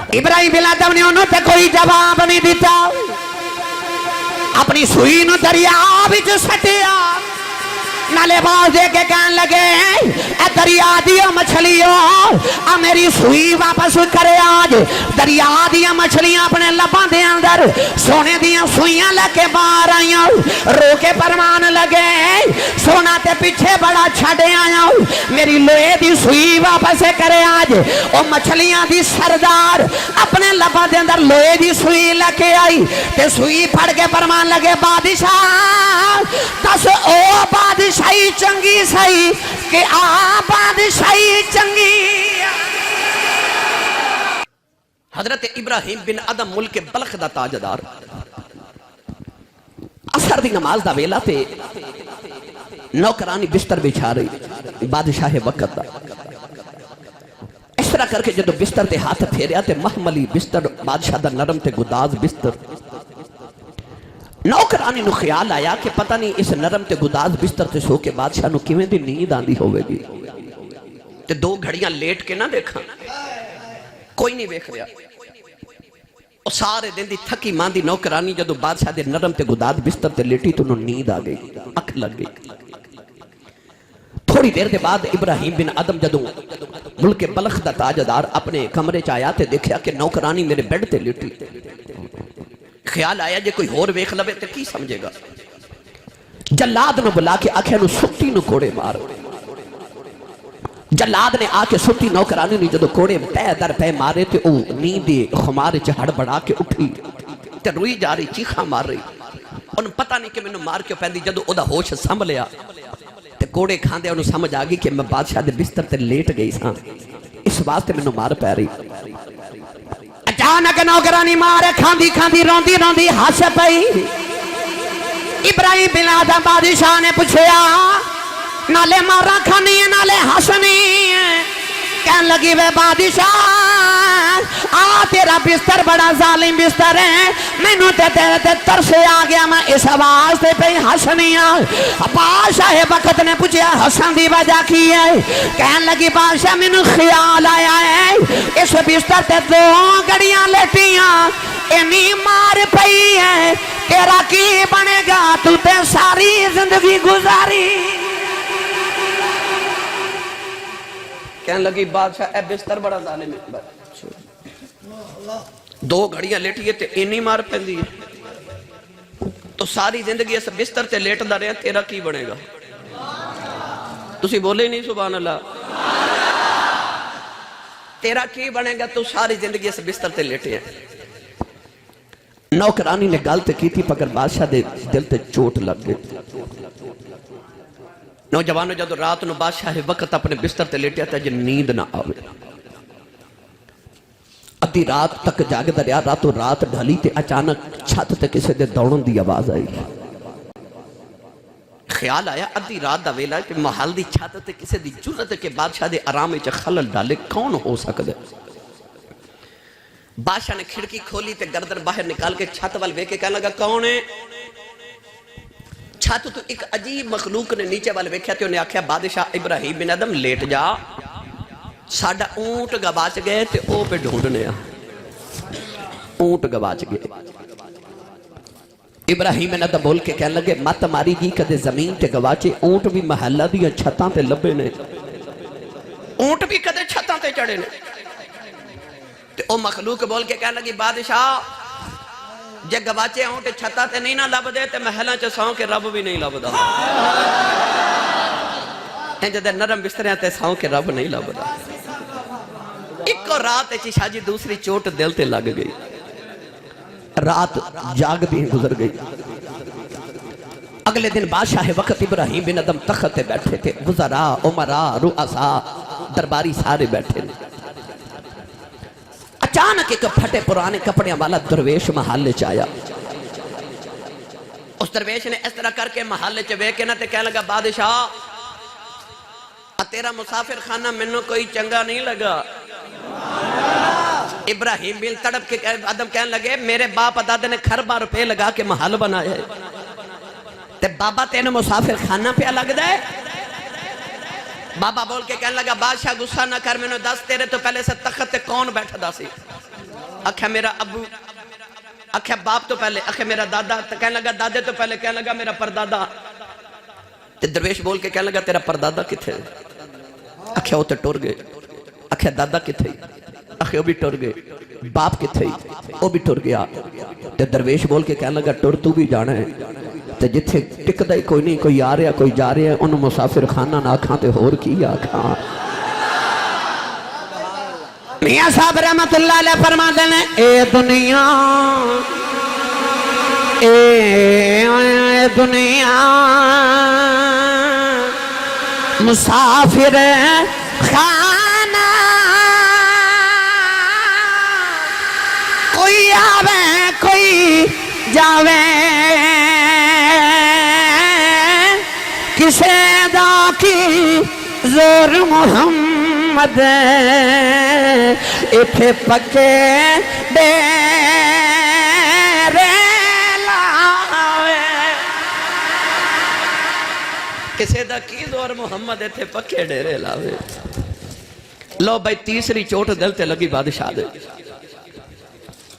ابراہیم بن آدم نے انہوں تے کوئی جواب نہیں دیتا اپنی سوئی نو دریا وچ سٹیا نالے باز دے کے کہن لگے اے دریا دیا مچھلیوں میری سوئی واپس کرے آج دریا دیا مچھلیاں اپنے لباں دے اندر سونے دیا سوئیاں لگے باہر آئیاں رو کے فرمان لگے سونا تے پیچھے بڑا چھڑے آیا میری لوہے دی سوئی واپس کرے آج او مچھلیاں دی سردار اپنے لباں دے اندر لوہے دی سوئی لگے آئی تے سوئی پھڑ کے فرمان لگے بادشاہ دس او بادشاہ شاہی چنگی سائی کہ آباد شاہی چنگی حضرت ابراہیم بن ادم ملک بلخ دا تاجدار اثر دی نماز دا ویلا تے نوکرانی بستر بچھا رہی بادشاہ وقت دا اس طرح کر کے جدو بستر تے ہاتھ پھیریا تے محملی بستر بادشاہ دا نرم تے گداز بستر نوکرانی نو خیال آیا کہ پتہ نہیں اس نرم تے گداز بستر تے سو کے بادشاہ نو کیویں دی نیند آندی ہوئے گی تے دو گھڑیاں لیٹ کے نہ دیکھا کوئی نہیں دیکھ رہا اور سارے دن دی تھکی ماندی نوکرانی جدو بادشاہ دے نرم تے گداز بستر تے لیٹی تو انہوں نیند آ گئی اکھ لگ گئی تھوڑی دیر دے بعد ابراہیم بن ادم جدو ملک بلخ دا تاجدار اپنے کمرے چایا تے دیکھیا کہ نوکرانی میرے بیڈ تے لیٹی خیال آیا جے کوئی اور ویکھ لوے تے کی سمجھے گا جلاد نو بلا کے آکھے نو سٹی نو کوڑے مار جلاد نے آ کے سٹی نوکرانی نے جدو کوڑے پے در پے مارے تے او نیندے خمار چہڑ بڑا کے اٹھی تے روئی جا رہی چیخاں مار رہی انہوں پتہ نہیں کہ میں نے مار کیوں پہندی جدو او دا ہوش سنبھلیا تے کوڑے کھاندے انہوں سمجھ آگئی کہ میں بادشاہ دے بستر تے لیٹ گئی ساں اس واسطے میں نے مار پہ رہی اچانک نوکرانی مارے کھاندی کھاندی روندی روندی ہس پئی ابراہیم بن آدم بادشاہ نے پوچھیا نالے مارا کھانی ہے نالے ہسنی ہے کہن لگی وے بادشاہ تیرا بستر بڑا ظالم بستر ہے میں نو تے تیرے تے ترسے آ گیا میں اس آواز تے پہ ہسنی ہے بادشاہ وقت نے پوچھیا ہسن دی وجہ کی ہے کہن لگی بادشاہ میں نو خیال آیا ہے اس بستر تے دو گڑیاں لیٹیاں اینی مار پئی ہے تیرا کی بنے گا تو تے ساری زندگی گزاری کہنے لگی بادشاہ اے بستر بڑا ظالم ہے دو گھڑیاں لیٹیے تے اینی مار پہندی ہے تو ساری زندگی اس بستر تے لیٹ دا رہے ہیں تیرا کی بنے گا تسی بولے نہیں سبحان اللہ تیرا کی بنے گا تو ساری زندگی اس بستر تے لیٹے ہیں نوکرانی نے گالتے کی تھی پکر بادشاہ دے دل تے چوٹ لگ گئی نوجوانوں جدو رات نو بادشاہ وقت اپنے بستر تے لیٹیا تھا جن نیند نہ آوے ادھی رات تک جاگ دریا راتوں رات ڈھلی تے اچانک چھت تے کسے دے دوڑن دی آواز آئی خیال آیا ادھی رات دا ویلا کہ محل دی چھت تے کسے دی جرت کے بادشاہ دے آرام چ خلل ڈالے کون ہو سکدے بادشاہ نے کھڑکی کھولی تے گردن باہر نکال کے چھت وال ویکھ کے کہنے لگا کون ہے چھت تو ایک عجیب مخلوق نے نیچے والے ویکھیا تے انہیں آکھیا بادشاہ ابراہیم بن ادم لیٹ جا ساڑھا اونٹ گواچ گئے تے او پہ ڈھونڈنے اونٹ گواچ گئے ابراہیم بن ادم بول کے کہنے لگے مت ماری گی کدے زمین تے گواچے اونٹ بھی محلہ دیا چھتاں تے لبے نے اونٹ بھی کدے چھتاں تے چڑھے نے تے او مخلوق بول کے کہنے لگی بادشاہ جے گواچے ہوں تے چھتا تے نہیں نہ لب دے تے محلہ چا ساؤں کے رب بھی نہیں لب دا جدے نرم بستریں تے ساؤں کے رب نہیں لب دا ایک اور رات ایچی شاہ جی دوسری چوٹ دل تے لگ گئی رات جاگ بھی گزر گئی اگلے دن بادشاہ وقت ابراہیم بن ادم تخت بیٹھے تھے وزراء عمراء رؤساء درباری سارے بیٹھے تھے اچانک ایک پھٹے پرانے کپڑے والا درویش محلے چایا اس درویش نے اس طرح کر کے محلے چوے کے نہ تے کہنے لگا بادشاہ تیرا مسافر خانہ منو کوئی چنگا نہیں لگا ابراہیم بن تڑپ کے ادم کہنے لگے میرے باپ دادے نے خربہ روپے لگا کے محل بنایا ہے تے بابا تینے مسافر خانہ پہ لگ دے بابا بول کے کہنے لگا بادشاہ غصہ نہ کر میں نے دس تیرے تو پہلے سے تخت تے کون بیٹھا دا سی؟ اکھے میرا ابو، اکھے باپ تو پہلے، اکھے میرا دادا، کہنے لگا دادے تو پہلے، کہنے لگا میرا پردادا۔ تے درویش بول کے کہنے لگا تیرا پردادا کتھے؟ اکھے وہ تے ٹور گئے، اکھے دادا کتھے؟ اکھے وہ بھی ٹور گئے، باپ کتھے؟ وہ بھی ٹور گیا۔ تے درویش بول کے کہنے لگا ٹور تو بھی جانا ہے، تے جتھے ٹک دائی کوئی نہیں، کوئی آ رہا کوئی جا رہا ہے، انہوں مسافر خانہ نہ کھاں تے ہور کی آکھاں۔ میاں صاحب رحمت اللہ علیہ فرما دینے اے دنیا، اے دنیا مسافر خانہ، کوئی آوے کوئی جاوے، کسے دا کی زور محمد اتھے پکے ڈیرے لاوے، کسے دا کی زور محمد اتھے پکے ڈیرے لاوے۔ لو بھائی تیسری چوٹ دل تے لگی بادشاہ دے۔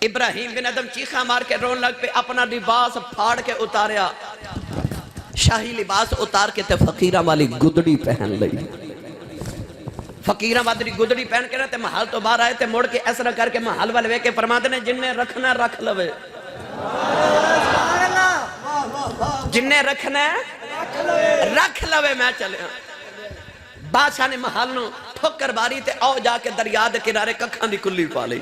ابراہیم بن ادم چیخا مار کے رون لگ پہ اپنا لباس پھاڑ کے اتاریا، شاہی لباس اتار کے تے فقیرہ والی گدڑی پہن لئی۔ فقیرہ والی گدڑی پہن کے تے محل تو باہر آئے تے مڑ کے ایسا کر کے محل والے وے کے فرماتے نے جن نے رکھنا رکھ لوے، جن نے رکھنا رکھ لوے، میں چلے ہاں۔ بادشاہ نے محل نو ٹھوکر باری تے آؤ جا کے دریا دے کنارے ککھاں دی کلی پا لئی۔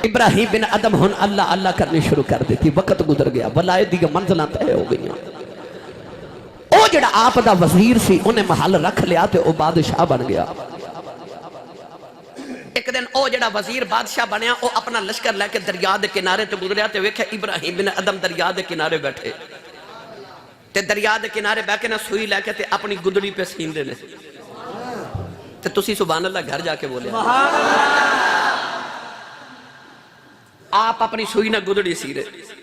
ابراہیم بن ادم ہن اللہ اللہ کرنے شروع کر دیتی، وقت گزر گیا، بلائے دیگا منزلہ تے ہو گئی۔ او جڑا آپ دا وزیر سی انہیں محل رکھ لیا تے او بادشاہ بن گیا۔ ایک دن او جڑا وزیر بادشاہ بنیا، او اپنا لشکر لے کے دریا دے کنارے تے گزریا تے ویکھے ابراہیم بن ادم دریا دے کنارے بیٹھے تے دریا دے کنارے بیٹھے نہ سوئی لے کے تے اپنی گدڑی پہ سین دے نے تے تسی سبحان اللہ گھر جا کے بولے آپ اپنی سوئی نہ گدڑی سی رہے۔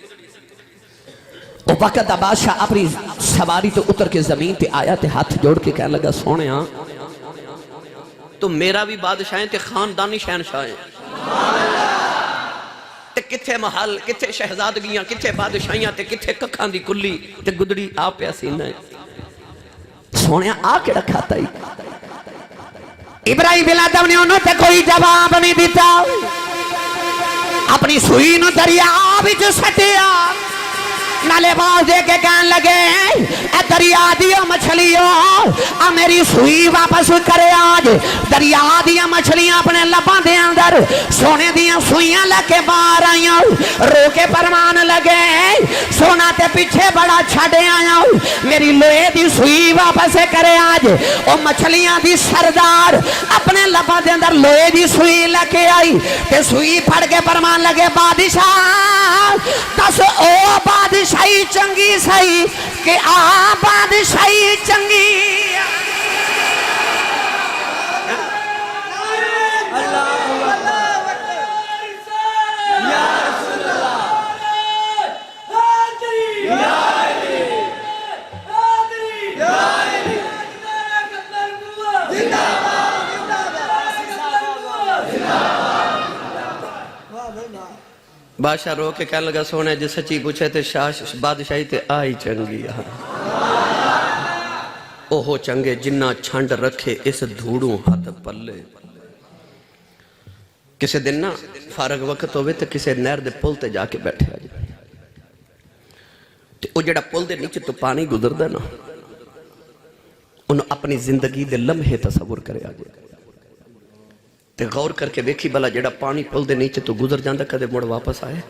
وہ وقت بادشاہ اپنی سواری تو اتر کے زمین تے آیا تے ہاتھ جوڑ کے کہنے لگا سونے ہاں تو میرا بھی بادشاہ ہیں تے خاندانی شہنشاہ ہیں، تے کتھے محل، کتھے شہزادگیاں، کتھے بادشاہیاں تے کتھے ککھاں دی کلی تے گدڑی آپ پہ سینہ ہے، سونے آ کے رکھا تا ہی۔ ابراہیم بن ادم نے انہوں تے کوئی جواب نہیں دیتا، اپنی سوئی نو دریا وچ سٹیا، نالے باز دے کے کہنے لگے اے دریا دیو مچھلیوں آ میری سوئی واپس کرے آج۔ دریا دیا مچھلیاں اپنے لباں دے اندر سونے دیا سوئیاں لگے باہر آئیاں، رو کے فرمان لگے سونا تے پیچھے بڑا چھڑے آیا، میری لوہے دی سوئی واپس کرے آج۔ او مچھلیاں دی سردار اپنے لباں دے اندر لوہے دی سوئی لگے آئی تے سوئی پھڑ کے فرمان لگے بادشاہ دس او بادشاہی چنگی سہی کہ آ بادشاہی چنگی۔ بادشاہ رو کے کہنے لگا سونے جس سچی پوچھے تے بادشاہی تے آئی چنگی۔ اوہو چنگے جنہ چھنڈ رکھے اس دھوڑوں ہاتھ پلے۔ کسے دن نا فارغ وقت ہوئے تے کسے نہر دے پل تے جا کے بیٹھے آجے تے او جڑا پل دے نیچے تو پانی گزر دے نا انہوں اپنی زندگی دے لمحے تصور کرے آجے تے غور کر کے ویکھی بلا جڑا پانی پل دے نیچے تو گزر جاندہ کدے مڑ واپس آئے،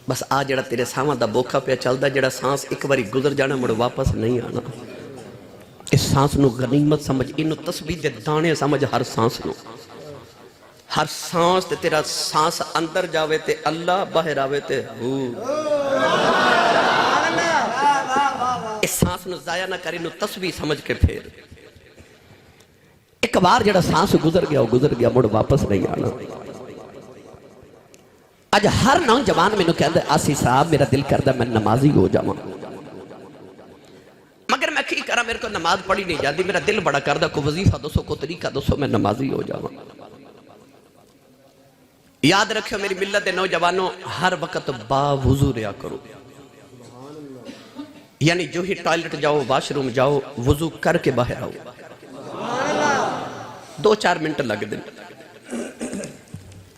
بس آ جڑا تیرے سامان دا بوکھا پہ چل دا جڑا سانس ایک باری گزر جانا مڑ واپس نہیں آنا۔ اس سانس نو غنیمت سمجھ، انہوں تسبیح دے دانے سمجھ، ہر سانس نو، ہر سانس تے تیرا سانس اندر جاوے تے اللہ باہر آوے تے ہو، اس سانس نو ضائع نہ کری، انہوں تسبیح سمجھ کے پھر ایک بار جڑا سانس گزر گیا مڑ واپس نہیں آنا۔ آج ہر نوجوان میں کہتا ہے آسی صاحب میرا دل کرتا میں نمازی ہو جاواں، مگر میں کی کرا میرے کو نماز پڑھی نہیں جاتی میرا دل بڑا کردہ کو وظیفہ دسو کو طریقہ دسو میں نمازی ہو جاؤں یاد رکھو میری ملت نوجوانوں ہر وقت با وضو ریا کرو یعنی جو ہی ٹوائلٹ جاؤ واش روم جاؤ وضو کر کے باہر آؤ 2-4 منٹ لگ دیں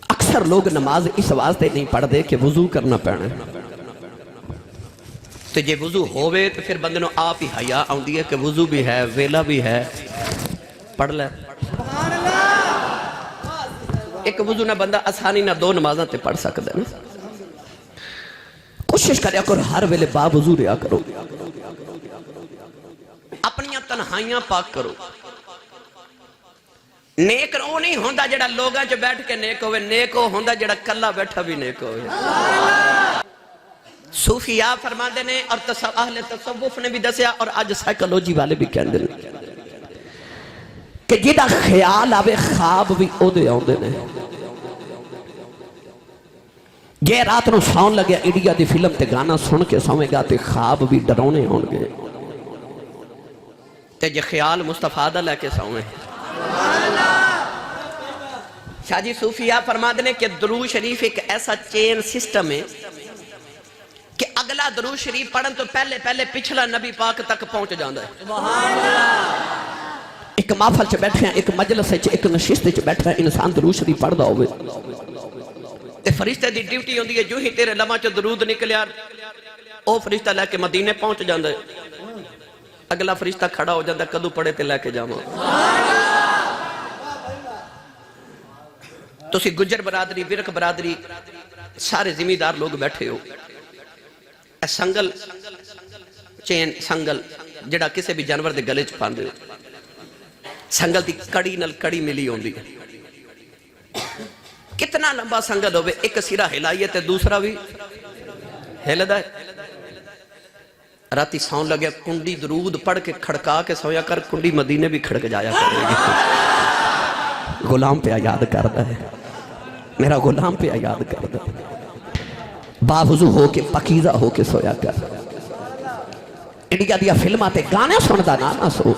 اکثر لوگ نماز اس واسطے نہیں پڑھ دے کہ وضو کرنا پڑنا تو جے وضو ہوئے تو پھر بندے نو آپ ہی حیا آؤندی ہے کہ وضو بھی ہے ویلا بھی ہے پڑھ لے ایک وضو نہ بندہ آسانی نہ 2 نمازاں تے پڑھ سکتا ہے نا کوشش کریا کرو ہر ویلے با وضو ریا کرو اپنیاں تنہائیاں پاک کرو نیک وہ نہیں ہوندہ جڑا لوگاں جو بیٹھ کے نیک ہوئے نیک وہ ہوندہ جڑا کلہ بیٹھا بھی نیک ہوئے صوفیاء فرما دینے اور اہل تصوف نے بھی دسیا اور آج سائیکالوجی والے بھی کہندے نے کہ جیدہ خیال آوے خواب بھی او دے آن دینے جے رات نو سون لگیا انڈیا دی فلم تے گانا سن کے سویں گا تے خواب بھی ڈرونے ہون گے تے جے خیال مصطفیٰ دا لے کے سویں شاہ جی صوفیاء فرما دینے کہ درود شریف ایک ایسا چین سسٹم ہے کہ اگلا درود شریف پڑھن تو پہلے پچھلا نبی پاک تک پہنچ جاندہ ہے ایک محفل چ بیٹھے ہیں ایک مجلس چ ایک نشست چ بیٹھے ہیں انسان درود شریف پڑھدا ہوئے تے فرشتے دی ڈیوٹی ہوندی ہے جو ہی تیرے لباں چ درود نکلیا او فرشتہ لے کے مدینے پہنچ جاندا ہے اگلا فرشتہ کھڑا ہو جاندا کدو پڑھے تے لے کے جاواں تسی گجر برادری ورک برادری سارے زمیندار لوگ بیٹھے ہو اے سنگل چین سنگل جڑا کسے بھی جانور دے گلے چ پاندے ہو سنگل دی کڑی نل کڑی ملی ہوندی کتنا لمبا سنگل ہوئے ایک سیرہ ہلائیے تے دوسرا بھی ہلدا ہے راتی سون لگیا کنڈی درود پڑھ کے کھڑکا کے سویا کر کنڈی مدینے بھی کھڑک جایا کرے گی غلام پہ یاد کرتا ہے میرا غلام پہ یاد کرتا ہے باوضو ہو کے پکیزہ ہو کے سویا کر انڈیا دیا فلماں تے گانے سندا نہ سو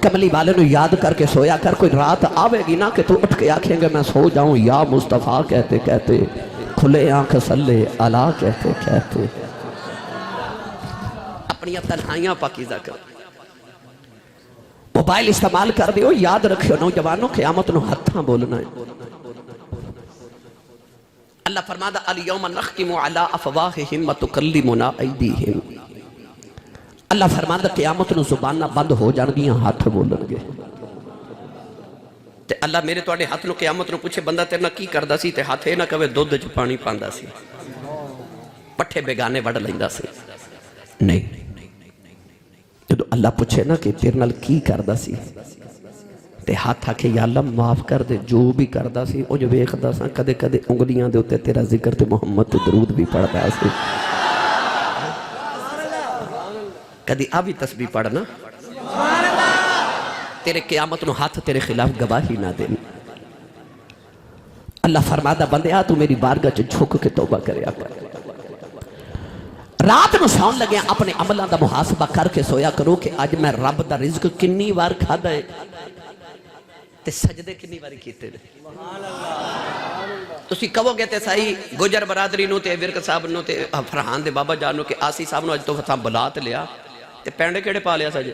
کملی والے نو یاد کر کے سویا کر کوئی رات آوے گی نا کہ تو اٹھ کے آکھیں گے میں سو جاؤں یا مصطفیٰ کہتے کہتے کھلے آنکھ سلے علا کہتے کہتے اپنی تنہائیاں پاکیزہ کر موبائل استعمال کر دیو یاد رکھو نوجوانوں قیامت نو ہتھاں بولنا ہے اللہ فرمادا الیوم نختم علی افواہہم وتکلمنا ایدیہم اللہ فرمادا قیامت نو زبانہ بند ہو جان گیاں ہاتھ بولن گے تے اللہ میرے توڑے ہاتھ نو قیامت نو پوچھے بندہ تیرنا کی کردہ سی تے ہاتھے نہ کہوے دودھ چ پانی پاندہ سی پٹھے بیگانے وڑ لیندہ سی نہیں جدو اللہ پوچھے نا کہ تیرے نال کی کردہ سی تے ہاتھ آکھے یا اللہ معاف کر دے جو بھی کردہ سی او جو ویکھدا سا کدے کدے انگلیاں دے ہوتے تیرا ذکر تے محمد تے درود بھی پڑھدا سی کدی آبی تسبیح پڑھنا تیرے قیامت نو ہاتھ تیرے خلاف گواہی نہ دیں اللہ فرمادا بندیا تو میری بارگاہ چ جھک کے توبہ کریا کر رات نو سون لگے اپنے عملوں دا محاسبہ کر کے سویا کرو کہ آج میں رب دا رزق کنی وار کھادا ہے تے سجدے کنی واری کیتے نے تسی کہو گے تے صحیح گجر برادری نو تے ورک صاحب نو تے فرحان دے بابا جان نو کہ آسی صاحب نو اج تو فتح بلات لیا تے پینڈے کیڑے پا لیا سجے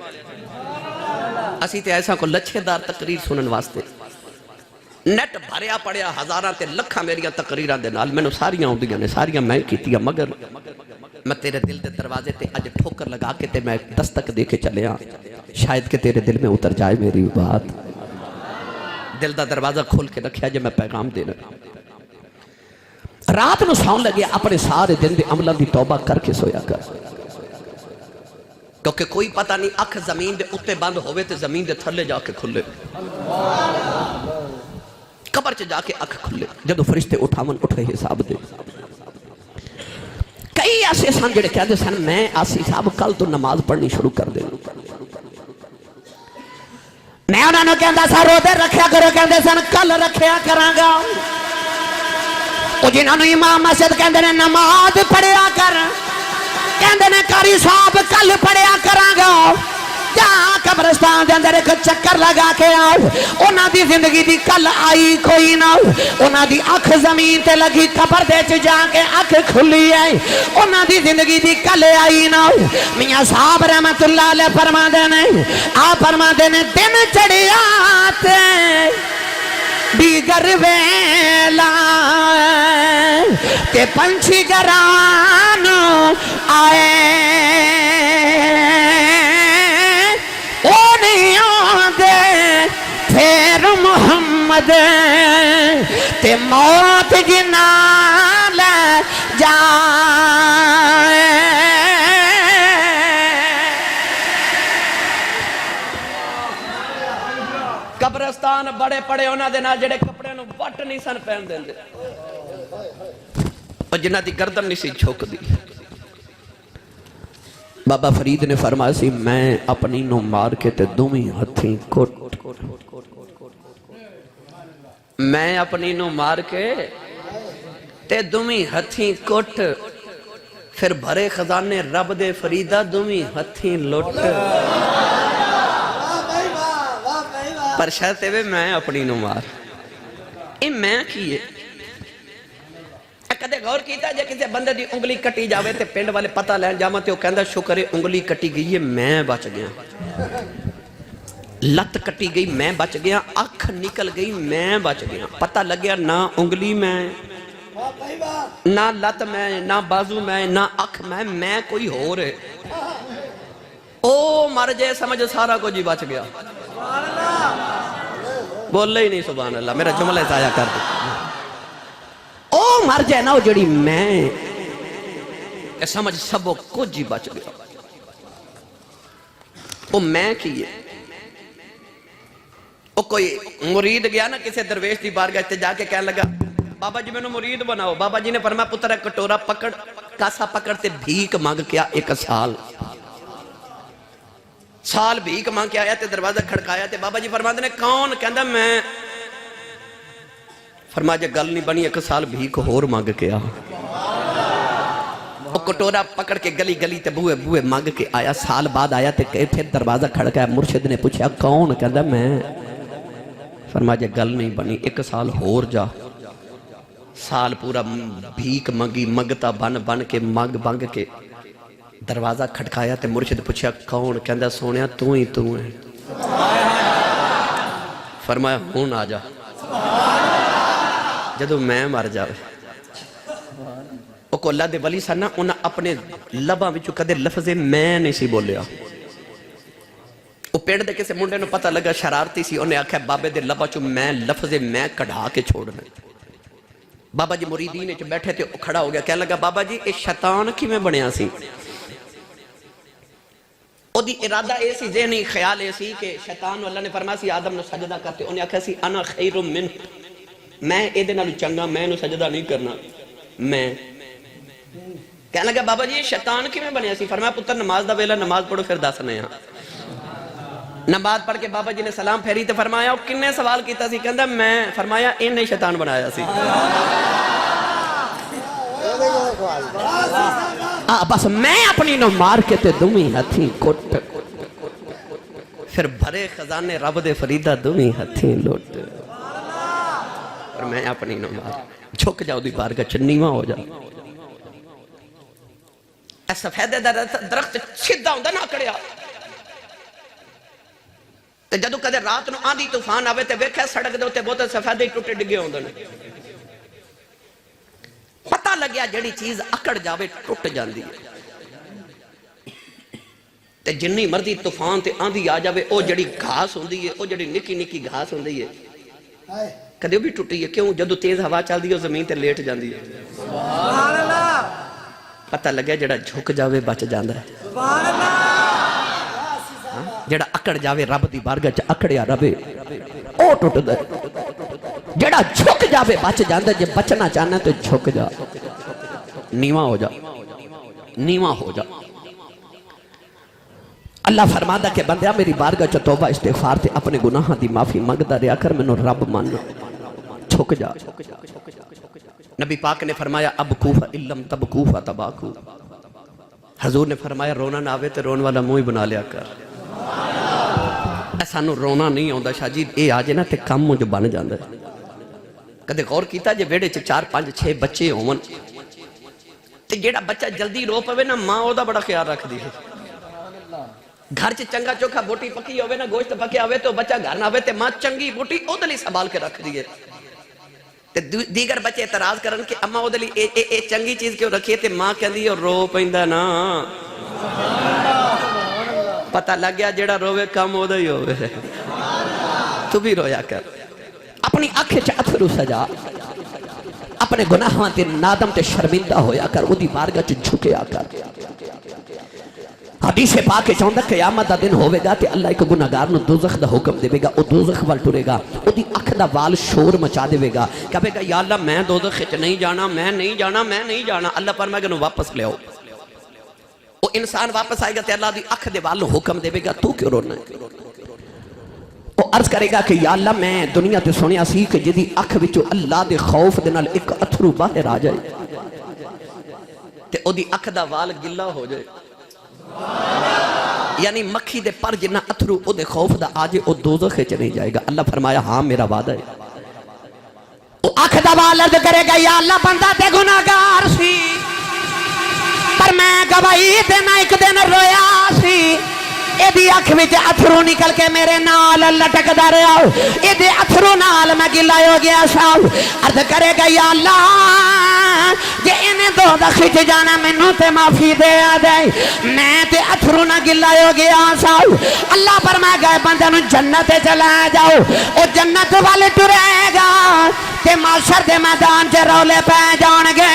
اسی تے ایسا کو لچھے دار تقریر سنن واسطے نیٹ بھریا پڑیا ہزاراں تے لکھاں میریاں تقریراں دے نال مینوں ساریاں ہوندیاں نے ساریاں میں کیتیاں مگر میں تیرے دل دے دروازے تے اج ٹھوکر لگا کے تے میں دستک دے کے چلے ہاں شاید کہ تیرے دل میں اتر جائے میری بات دل دا دروازہ کھول کے رکھیا جے میں پیغام دینا رات نو سون لگے اپنے سارے دن دے عملوں دی توبہ کر کے سویا کر کیونکہ کوئی پتہ نہیں اکھ زمین دے اتے بند ہوئے تے زمین دے تھلے جا کے کھلے قبر چ جا کے اکھ کھلے جدو فرشتے اٹھاون اٹھے حساب دے کئی ایسے سن جڑے کہتے سن میں آسی صاحب کل تو نماز پڑھنی شروع کر دے میں انہوں نے کہندہ سا روزے رکھیا کرو کہندے سن کل رکھیا کرانگا او جنہوں نے امام مسجد کہندے نے نماز پڑھیا کر کہندے نے قاری صاحب کل پڑھیا کراਂਗਾ جا قبرستان دے اندر ایک چکر لگا کے آؤ انہاں دی زندگی دی کل آئی کوئی نہ انہاں دی اکھ زمین تے لگی قبر دے چ جا کے اکھ کھلی ہے انہاں دی زندگی دی کل آئی نہ میاں صاحب رحمت اللہ علیہ فرماندے نے آپ فرماندے نے دن چڑھیا تے دیگر ویلا تے پنچھی گران آئے پھر محمد تے موت جنا لے جائے قبرستان بڑے پڑے انہاں دے نال جڑے کپڑے نو وٹ نہیں سن پہن دیندے اور جنہاں دی گردن نہیں سی جھک دی بابا فرید نے فرمایا سی میں اپنی نو مار کے تے دومی ہتھیں کٹ میں اپنی نو مار کے تے دومی ہتھیں کٹ پھر بھرے خزانے رب دے فریدہ دومی ہتھیں لٹ پر شرط ہے میں اپنی نو مار اے میں کیے کدے غور کیتا جے کسی بندے دی انگلی کٹی جاوے تے پنڈ والے پتہ لین جاواں تے او کہندا شکر ہے انگلی کٹی گئی ہے میں بچ گیا لت کٹی گئی میں بچ گیا اکھ نکل گئی میں بچ گیا پتہ لگیا نہ انگلی میں نہ لت میں نہ بازو میں نہ اکھ میں کوئی ہو رہے او مر جائے سمجھ سارا کو جی بچ گیا بولے ہی نہیں سبحان اللہ میرا جملہ ضائع کر دے او مر جائے نا جڑی میں سمجھ سبو کچھ ہی بچ گیا او میں کیے او کوئی مرید گیا نا کسی درویش دی بارگاہ تے جا کے کہنے لگا بابا جی میں نے مرید بناؤ بابا جی نے فرمایا پتر ہے کٹورا پکڑ کاسا پکڑ تے بھیک مانگ کیا ایک سال بھیک مانگ کے آیا تے دروازہ کھڑکایا تے بابا جی فرماتے نے کون کہندا میں فرمایا جے گل نہیں بنی ایک سال بھیک ہور مانگ کے آ وہ کٹورا پکڑ کے گلی گلی تے بوئے بوئے مانگ کے آیا سال بعد آیا تے پھر دروازہ کھڑکایا مرشد نے پوچھا کون کہندا میں فرمایا جے گل نہیں بنی ایک سال ہور جا سال پورا بھیک منگی منگتا بن کے منگ کے دروازہ کھٹکایا تے مرشد پوچھا کون کہندا سونیا تو ہی تو ہے فرمایا ہون آ جا جدو میں مر جاوے او کو اللہ دے ولی سن انہاں اپنے لباں وچوں کدے لفظ میں نہیں سی بولیا او پنڈ دے کسے منڈے نو پتہ لگا شرارتی سی انہیں آکھیا بابے دے لباں چوں میں لفظ میں کڑھا کے چھوڑنا بابا جی مریدین وچ بیٹھے تے او کھڑا ہو گیا کہنے لگا بابا جی اے شیطان کیویں بنیا سی او دی ارادہ ایسی ذہنی خیال ایسی کہ شیطان اللہ نے فرمایا سی آدم نے سجدہ کرتے انہیں آکھا سی انا خیر من میں اے دے نالوں چنگا میں نو سجدہ نہیں کرنا میں کہنے لگا بابا جی شیطان کیویں بنیا سی فرمایا پتر نماز دا ویلا نماز پڑھو پھر دسنے ہاں نماز پڑھ کے بابا جی نے سلام پھیری تے فرمایا او کنے سوال کیتا سی کہندا میں فرمایا انہیں شیطان بنایا سی بس میں اپنی نو مار کے تے دومی ہتھیں کٹ پھر بھرے خزانے رب دے فریدہ دومی ہتھیں لوٹ اور میں اپنی نو مار جھک جاؤ دی بارگاہ چنیواں ہو جا اے سفیدے درخت چھدہ ہوندا نہ کڑیا تے جدو کدے رات نو آندھی طوفان آوے تے ویکھے سڑک دے اوتے بہت سفیدے ٹوٹے ڈگے ہوندے نے پتہ لگیا جڑی چیز اکڑ جاوے ٹوٹ جاندی ہے تے جنی مرضی طوفان تے آندھی آ جاوے او جڑی گھاس ہوندی ہے او جڑی نکی نکی گھاس ہوندی ہے کدے بھی ٹوٹی ہے کیوں جدو تیز ہوا چلدی ہے زمین تے لیٹ جاندی ہے سبحان اللہ پتہ لگیا جڑا جھک جاوے بچ جاندا ہے سبحان اللہ جڑا اکڑ جاوے رب دی بارگاہ چ اکڑیا ربے او ٹوٹدا ہے جڑا جھک جاوے بچ جاندا جے بچنا چاہنا تو جھک جا نیواں ہو جا نیواں ہو جا اللہ فرماتا کہ بندیا میری بارگاہ چ توبہ استغفار تے اپنے گناہاں دی معافی منگدا رہیا کر مینوں رب مان جھک جا نبی پاک نے فرمایا اب کوفہ علم تب کوفہ تباکو حضور نے فرمایا رونا نہ آوے تو رون والا منہ ہی بنا لیا کر. سانو رونا نہیں آتا شاہ جی، یہ آ جائے نا تو کم جو بن جاتا ہے. کدے غور کیتا جے ویڑے 4 5 6 بچے ہون تے جیڑا بچہ جلدی رو پوے نا ماں او دا بڑا خیال رکھ دی ہے. گھر چ چنگا چوکھا بوٹی پکی ہوئے نا گوشت پکیا ہوئے تو بچہ گھر نہ ہوئے تے ماں چنگی بوٹی او دلی سنبھال کے رکھ دی ہے. تے دیگر بچے اعتراض کرن کہ اما او دلی اے چنگی چیز کیوں رکھی ہے تے ماں کہندی رو پیندا نا. پتہ لگ گیا جیڑا روے کم او دا ہی ہوئے. تو بھی رویا کر. اپنی آنکھیں چ اتھرو سجا، اپنے گناہاں تے نادم تے شرمندہ ہویا کر، اودی بارگاہ چ جھکیا کر. حدیث پاک چاہندا قیامت دا دن ہوے گا تے اللہ ایک گناہگار نو دوزخ دا حکم دے گا، او دوزخ وال ٹرے گا، اودی اکھ دا وال شور مچا دے گا، کہے گا یا اللہ میں دوزخ وچ نہیں جانا، میں نہیں جانا، میں نہیں جانا. اللہ فرمائے گا نو واپس لے آؤ. او انسان واپس آئے گا تے اللہ دی اکھ دے وال حکم دے گا تو کیوں رونا ہے. وہ عرض کرے گا کہ یا اللہ میں دنیا تے سنیا سی کہ جدی اکھ وچوں اللہ دے خوف دے نال ایک اتھرو باہر آ جائے تے او دی اکھ دا وال گلا ہو جائے، یعنی مکھی دے پر جنہ اتھرو او دے خوف دا آجے او دوزخ وچ نہیں جائے گا. اللہ فرمایا ہاں میرا وعدہ ہے. او اکھ دا وال عرض کرے گا یا اللہ بندہ تے گناہگار سی پر میں گواہی دینا ایک دن رویا سی، ایدی اکھ وچ اتھرو نکل کے میرے نال لٹک دا رہا، ایدی اتھرو نال میں گلا ہو گیا سا. عرض کرے گا یا اللہ جے انہیں دوزخ وچ جانا مینوں تے معافی دے دے، میں تے اتھرو نہ گلا ہو گیا سا. اللہ فرمائے گا بندے نوں جنت چلا جاؤ، او جنت والے ٹرے گا تے معاشر دے میدان چ رولے پے جان گے.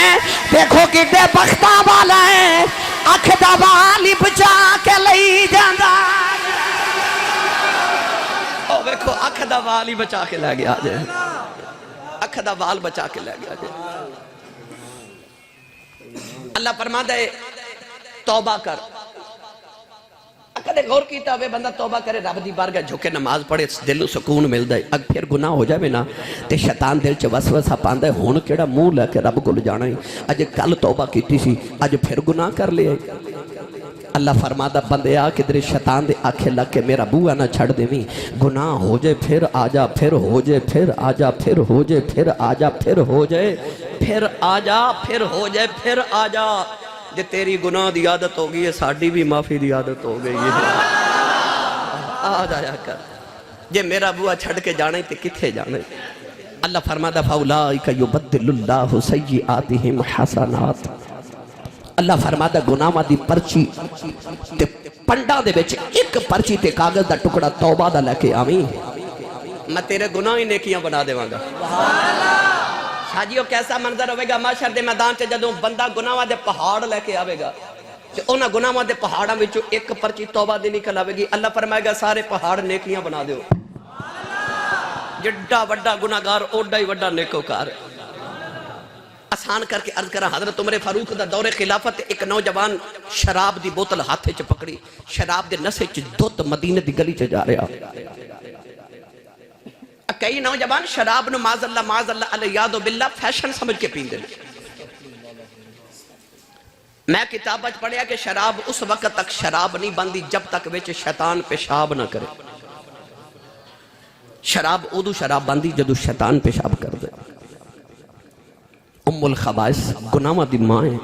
دیکھو کتے بختاں والا ہے اکھ دا وال ہی بچا کے لئی جاندا. او ویکھو اکھ دا وال ہی بچا کے لے گیا جے، اکھ دا وال بچا کے لے گیا جے. اللہ فرماتا ہے توبہ کر. کدے غور کیتا ہوئے بندہ توبہ کرے رب دی بارگاہ جھکے نماز پڑھے دل نوں سکون ملدا ہے. اگر پھر گناہ ہو جاوے نا تے شیطان دل چ وسوسہ پاندا ہے ہن کیڑا منہ لے کے رب کول جانا ہے، اج کل توبہ کیتی سی اج پھر گناہ کر لیا. اللہ فرماتا بندیا کدھر شیطان دے آنکھیں لگ کے میرا بوہا نہ چھڑ دیویں، گناہ ہو جائے پھر آ جا، پھر ہو جائے پھر آ جا، پھر ہو جائے پھر آ جا، پھر ہو جائے پھر آ جا، پھر ہو جائے پھر آ جا. جے تیری گناہ دی عادت ہو گئی ہے ساڑی بھی معافی دی عادت ہو گئی ہے. آ جایا کر. جے میرا بوہا چھڑ کے جانے تے کتھے جانے. اللہ فرماتا فاولائک یبدل اللہ سیئاتہم حسنات. اللہ فرماتا گناہاں دی پرچی تے پنڈا دے وچ ایک پرچی تے کاغذ دا ٹکڑا توبہ دا لے کے آویں میں تیرے گناہ ہی نیکیاں بنا دیواں گا. شاجیو کیسا منظر ہوئے گا معاشر دے میدان چ جدوں بندہ گناہاں دے پہاڑ لے کے آوے گا تے انہاں گناہاں دے پہاڑاں وچوں ایک پرچی توبہ دی نکل آوے گی. اللہ فرمائے گا سارے پہاڑ نیکیاں بنا دیو. جڈا وڈا گناہگار اوڈا ہی وڈا نیکوکار. آسان کر کے عرض کرا حضرت عمر فاروق دا دور خلافت ایک نوجوان شراب دی بوتل ہاتھے چ پکڑی، شراب دے نسے چ دھت مدینے دی گلی چ جا رہا. کئی نوجوان شراب نو معاذ اللہ علیہ باللہ فیشن سمجھ کے پیندے. میں کتاب اچ پڑھیا کہ شراب اس وقت تک شراب نہیں بندی جب تک وچ شیطان پیشاب نہ کرے. شراب ادو شراب بندی جدو شیطان پیشاب کر دے. ام الخبائث گناہاں دی ماں ہے.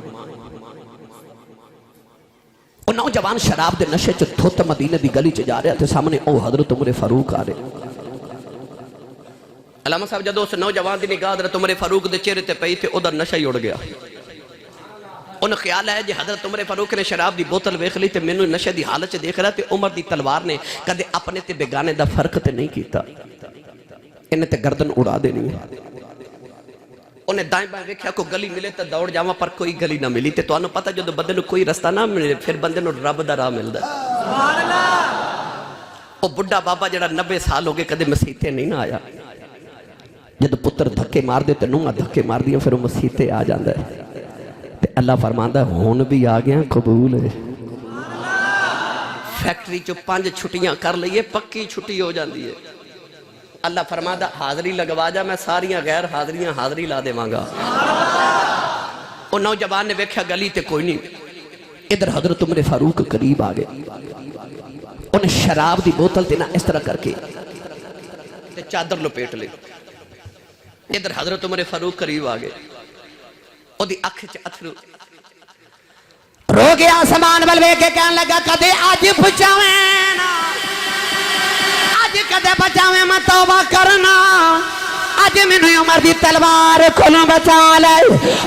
وہ نوجوان شراب دے نشے چ دھت مدینے دی گلی چ جا رہا تے سامنے او حضرت عمر فاروق آ رہے. علامہ صاحب جدو اس نوجوان دی نگاہ حضرت عمر فاروق دے چہرے تے پئی تے او دا نشہ ہی اڑ گیا. انہوں خیال ہے جی حضرت عمر فاروق نے شراب دی بوتل ویکھ لی تے مینوں نشے دی حالت چ دیکھ رہا تے عمر دی تلوار نے کدے اپنے تے بیگانے دا فرق تے نہیں کیتا. انہیں تے گردن اڑا دینی ہے. انہیں دائیں بائیں ویکھیا کو گلی ملے تے دوڑ جاواں پر کوئی گلی نہ ملی. تے تانوں پتہ جدوں بندے نوں کوئی رستہ نہ ملے پھر بندے نوں رب دا راہ ملدا. سبحان اللہ. او بڈھا بابا جڑا 90 سال ہو گئے کدے مسیتے نہیں نہ آیا. جب پتر دھکے مار دے تے نوہاں دھکے مار دیا پھر وہ مسیتے آ جاندا ہے. تے اللہ فرماندا ہے ہون بھی آ گیا قبول ہے. فیکٹری چو 5 چھٹیاں کر لئیے پکی چھٹی ہو جاندی ہے. اللہ فرماندا حاضری لگوا جا میں ساریاں غیر حاضریاں حاضری لا دے مانگا. وہ نوجوان نے ویکھیا گلی تے کوئی نہیں. ادھر حضرت عمر فاروق قریب آ گئے انہیں شراب دی بوتل دینا اس طرح کر کے تے چادر لپیٹ لے ادھر حضرت عمر فاروق قریب آ گئے او دی اکھ چ اتھرو رو گیا آسمان بلوے کے کہنے لگا کدے آج بچاویں نا آج کدے بچاویں میں توبہ کرنا آج میں نے عمر دی تلوار کھولوں بچا لے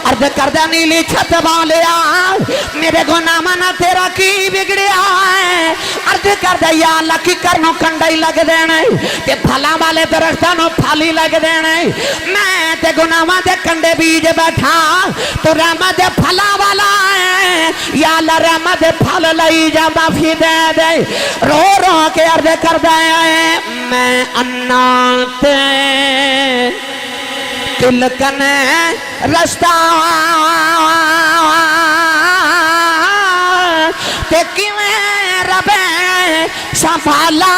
عرض کردہ نیلی چھت بالیا میرے گناہ منا تیرا کی بگڑیا ہے عرض کردہ یا اللہ کی کرنوں کنڈائی لگ دینے تے پھلا والے درختانوں پھالی لگ دینے میں تے گناہ ماں دے کنڈے بیج بیٹھا تو رحمت دے پھلا والا ہے یا اللہ رحمت دے پھل لئی جا معافی دے دے رو رو کے عرض کردہ ہے میں اناتے تلکن رستہ تے کیویں ربے سنبھالا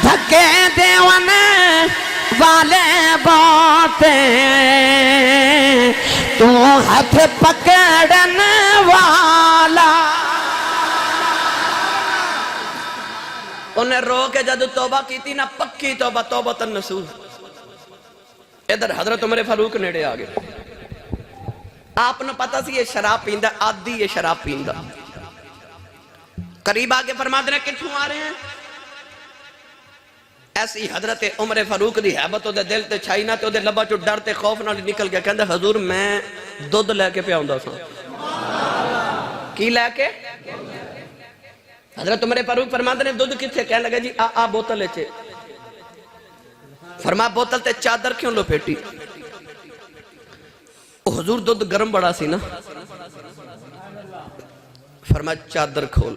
دھکے دیون والے بوتے تو ہاتھ پکڑن والا انہیں رو کے جدو توبہ کی تھی نا پکی توبہ توبہ النصوح ادھر حضرت عمر فاروق نیڑے آگئے آپ نے پتا سی یہ شراب پیندہ عادی یہ شراب پیندہ قریب آگے فرما دینا کتھوں آ رہے ہیں ایسی حضرت عمر فاروق دی حیبت دے دل تے چھائی نہ تے دے لبا چو ڈر تے خوف نہ نکل گیا کہندے حضور میں دودھ لے کے پہ آؤں سا کی لے کے حضرت عمر فاروق فرماتے نے دودھ کتھے کہنے لگا جی آ بوتل اچھے فرما بوتل تے چادر کیوں لو پیٹی حضور دودھ گرم بڑا سی نا فرما چادر کھول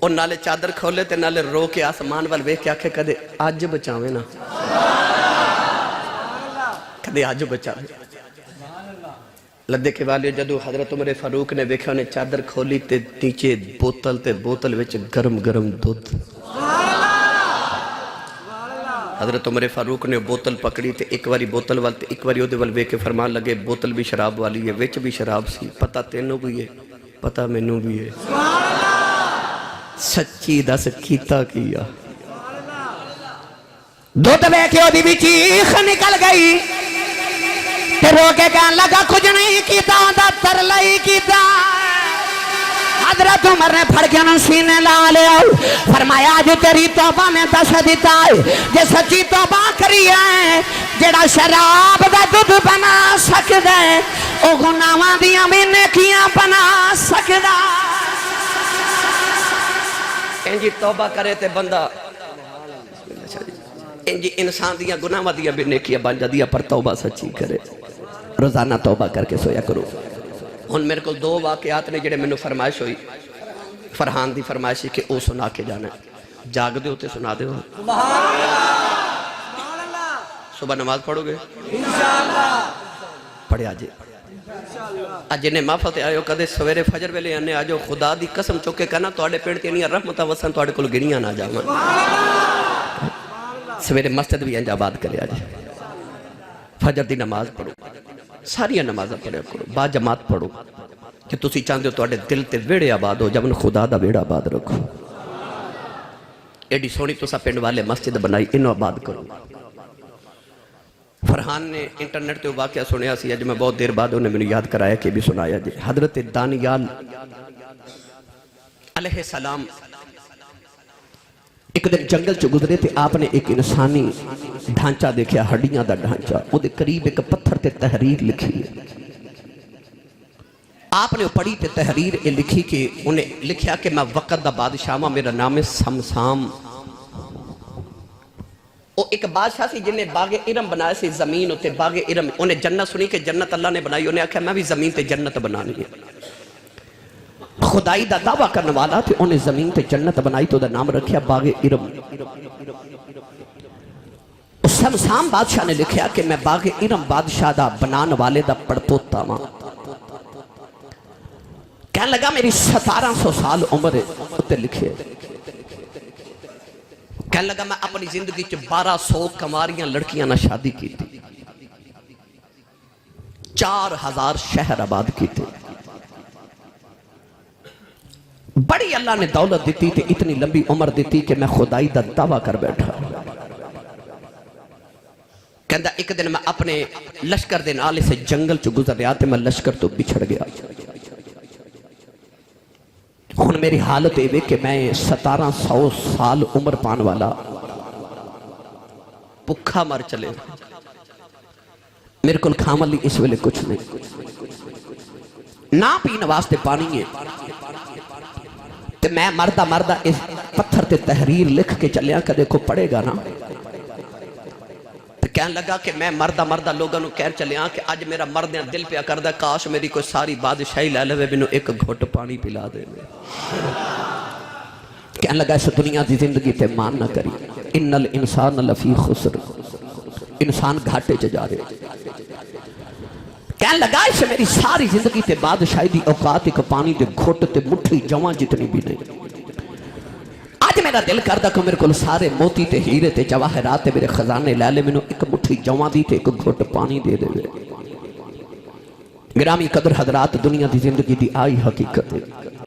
اور نالے چادر کھولے تے نالے رو کے آسمان وال وے کیا کہ کدے آج بچاویں نا کدے آج بچاویں لدے کے والے جدو حضرت عمر فاروق نے دیکھا انہیں چادر کھولی تے نیچے بوتل وچ گرم گرم دودھ حضرت عمر فاروق نے بوتل پکڑی تے ایک واری بوتل وال تے ایک واری او دے وال وے کے فرمان لگے بوتل بھی شراب والی ہے وچ بھی شراب سی پتہ تینوں بھی ہے پتہ مینوں بھی ہے سچی دس کیتا کیا دودھ وے کے او دی بھی چیخ نکل گئی تے رو کے کہنے لگا کچھ نہیں کیتا دا ترلائی کیتا حضرت عمر نے پھڑ کے انہوں سینے لا لیا فرمایا جو تیری توبہ نے دس دیتا ہے جے سچی توبہ کری ہے جڑا شراب دا دودھ بنا سکدا ہے او گناہاں دیاں بھی نیکیاں بنا سکدا انجی توبہ کرے تے بندہ انجی انسان دیاں گناہاں دیاں بھی نیکیاں بن جا دیا پر توبہ سچی کرے روزانہ توبہ کر کے سویا کرو ہن میرے کو دو واقعات نے جڑے میں نے فرمائش ہوئی فرحان دی فرمائشی کہ او سنا کے جانا ہے جاگ دے ہوتے سنا دے ہو صبح نماز پڑھو گے پڑھے آجے آج جنہیں محفل تے آئے ہو کدے سویرے فجر ویلے آنے آجو خدا دی قسم چوکے کہنا توڑے پیڑ تینی رحمتہ وسن توڑے کل گنیاں نہ جاؤں سویرے مسجد بھی انجا آباد کرے آجے فجر دی نماز پڑھو ساری نمازہ پڑھے کرو با جماعت پڑھو کہ تسی چاندے ہو توڑے دل تے ویڑے آباد ہو جب ان خدا دا ویڑا آباد رکھو ایڈی سونی تو سا پینڈ والے مسجد بنائی انہوں آباد کرو فرحان نے انٹرنیٹ تے واقعہ سنیا سی اج میں بہت دیر بعد انہیں میں یاد کرایا کہ بھی سنایا جی حضرت دانیال علیہ السلام ایک دن جنگل چ گزرے تھے آپ نے ایک انسانی ڈھانچہ دیکھا ہڈیاں دا ڈھانچہ وہ دے قریب ایک پتھر تے تحریر لکھی ہے آپ نے پڑھی تے تحریر یہ لکھی کہ انہیں لکھیا کہ میں وقت دا بادشاہ ماں میرا نام ہے سمسام وہ ایک بادشاہ سی جنہیں باغ ارم بنایا سی زمین ہوتے باغ ارم انہیں جنت سنی کہ جنت اللہ نے بنائی انہیں آکھا میں بھی زمین تے جنت بنانی ہے خدائی دا دعویٰ کرنے والا تھے انہیں زمین تے جنت بنائی تو دا نام رکھیا باغ ارم سمسام بادشاہ نے لکھیا کہ میں باغ ارم بادشاہ دا بنان والے دا پڑپوتا ماں کہنے لگا میری 1700 سال عمر ہے اتے لکھے کہنے لگا میں اپنی زندگی چ 1200 کماریاں لڑکیاں نہ شادی کی تھی 4000 شہر آباد کیتے. بڑی اللہ نے دولت دیتی تے اتنی لمبی عمر دیتی کہ میں خدائی دا دعویٰ کر بیٹھا. کہندہ ایک دن میں اپنے لشکر دے نالے سے جنگل چو گزر رہا تے میں لشکر تو بچھڑ گیا. ہن میری حالت ہے کہ میں 1700 سال عمر پان والا پکھا مر چلے. میرے کل کھامل لی اس ویلے کچھ نہیں، نہ پینے واسطے پانی ہے. تے میں مردہ اس پتھر تے تحریر لکھ کے چلیا کہ دیکھو پڑے گا نا. تے کہنے لگا کہ میں مردہ لوگوں کہہ چلیا کہ آج میرا مردیاں دل پیا کردہ کاش میری کوئی ساری بادشاہی لے لے بینو ایک گھٹ پانی پلا دے. کہنے لگا اس دنیا دی زندگی تے مان نہ کری، ان الانسان لفی خسر، انسان گھاٹے چ جا رہے. کہنے لگا اسے میری ساری زندگی تے بادشاہی دی اوقات ایک پانی دے گھٹ تے مٹھی جوان جتنی بھی نہیں. آج میرا دل کردہ کہ میرے کل سارے موتی تے ہیرے تے جواہرات تے میرے خزانے لے لے منو ایک مٹھی جوان دی تے ایک گھٹ پانی دے دے. گرامی قدر حضرات، دنیا دی زندگی دی آئی حقیقت ہے.